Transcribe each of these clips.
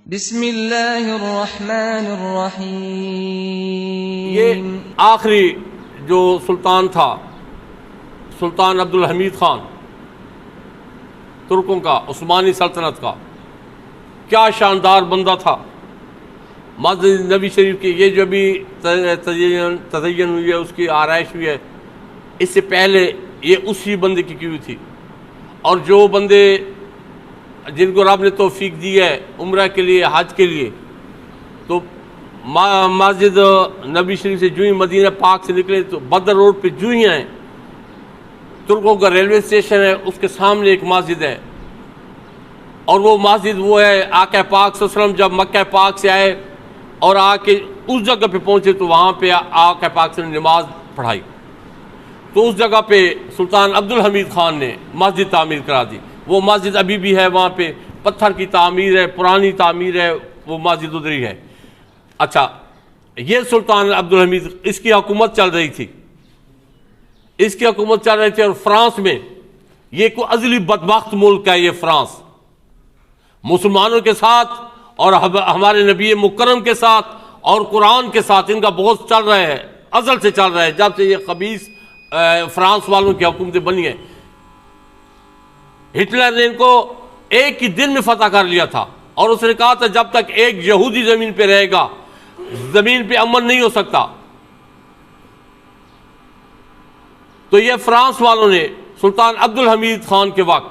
बिस्मिल्लाहिर्रहमानिर्रहीम। ये आखिरी जो सुल्तान था, सुल्तान अब्दुल हमीद खान, तुर्कों का, उस्मानी सल्तनत का, क्या शानदार बंदा था। मस्जिद नबी शरीफ की ये जो भी तज़य्युन हुई है, उसकी आरइश हुई है, इससे पहले ये उसी बंदे की हुई थी। और जो बंदे जिनको रब ने तौफीक दी है उम्रा के लिए, हज के लिए, तो मस्जिद नबी शरीफ से जूँ ही मदीना पाक से निकले तो बदर रोड पे जूँ ही आए, तुर्कों का रेलवे स्टेशन है, उसके सामने एक मस्जिद है। और वो मस्जिद वो है, आका पाक सल्लल्लाहु अलैहि वसल्लम जब मक्का पाक से आए और आके उस जगह पे पहुँचे तो वहाँ पे आका पाक से नमाज पढ़ाई। तो उस जगह पे सुल्तान अब्दुल हमीद खान ने मस्जिद तामीर करा दी। वो मस्जिद अभी भी है, वहाँ पे पत्थर की तामीर है, पुरानी तामीर है, वो मस्जिद उधर ही है। अच्छा, ये सुल्तान अब्दुल हमीद, इसकी हुकूमत चल रही थी, इसकी हुकूमत चल रही थी। और फ्रांस में, ये कोई अज़ली बदबख्त मुल्क है ये फ्रांस, मुसलमानों के साथ और हमारे नबी मुकर्रम के साथ और कुरान के साथ इनका बहुत चल रहा है, अज़ल से चल रहा है, जब से ये खबीस फ्रांस वालों की हुकूमतें बनी है। हिटलर ने इनको एक ही दिन में फतह कर लिया था और उसने कहा था जब तक एक यहूदी जमीन पे रहेगा, जमीन पे अमन नहीं हो सकता। तो ये फ्रांस वालों ने सुल्तान अब्दुल हमीद खान के वक्त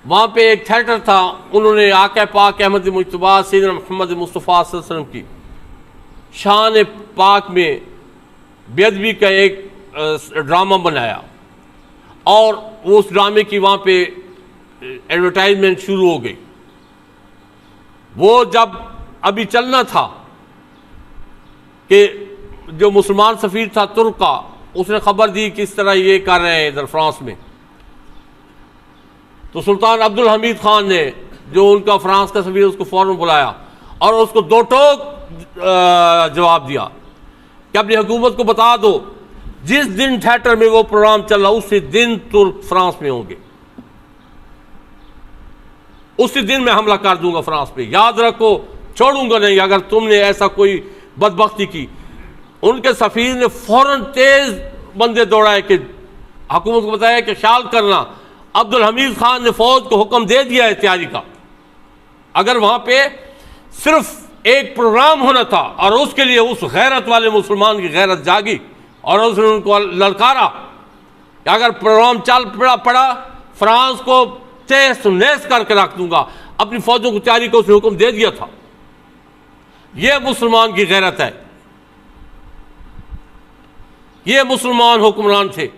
वहां पे एक थिएटर था, उन्होंने आका पाक अहमद मुज्तबा सैयदना मोहम्मद मुस्तफ़ा सल्लल्लाहु अलैहि वसल्लम की शान पाक में बेअदबी का एक ड्रामा बनाया और उस ड्रामे की वहाँ पे एडवर्टाइजमेंट शुरू हो गई। वो जब अभी चलना था कि जो मुसलमान सफ़ीर था तुर्क का, उसने खबर दी कि इस तरह ये कर रहे हैं इधर फ्रांस में। तो सुल्तान अब्दुल हमीद खान ने, जो उनका फ्रांस का सफ़ीर, उसको फ़ौरन बुलाया और उसको दो टोक जवाब दिया कि अपनी हुकूमत को बता दो जिस दिन थिएटर में वो प्रोग्राम चल रहा उसी दिन तुर्क फ्रांस में होंगे, उसी दिन मैं हमला कर दूंगा फ्रांस पे, याद रखो, छोड़ूंगा नहीं अगर तुमने ऐसा कोई बदबख्ती की। उनके सफीर ने फौरन तेज बंदे दौड़ाए कि हुकूमत को बताया कि शाल करना। अब्दुल हमीद खान ने फौज को हुक्म दे दिया है तैयारी का। अगर वहां पे सिर्फ एक प्रोग्राम होना था और उसके लिए उस गैरत वाले मुसलमान की गैरत जागी और उसने उनको ललकारा कि अगर प्रोग्राम चल पड़ा फ्रांस को तहस नहस करके रख दूंगा, अपनी फौजों की तैयारी को उसने हुक्म दे दिया था। यह मुसलमान की गैरत है, ये मुसलमान हुक्मरान थे।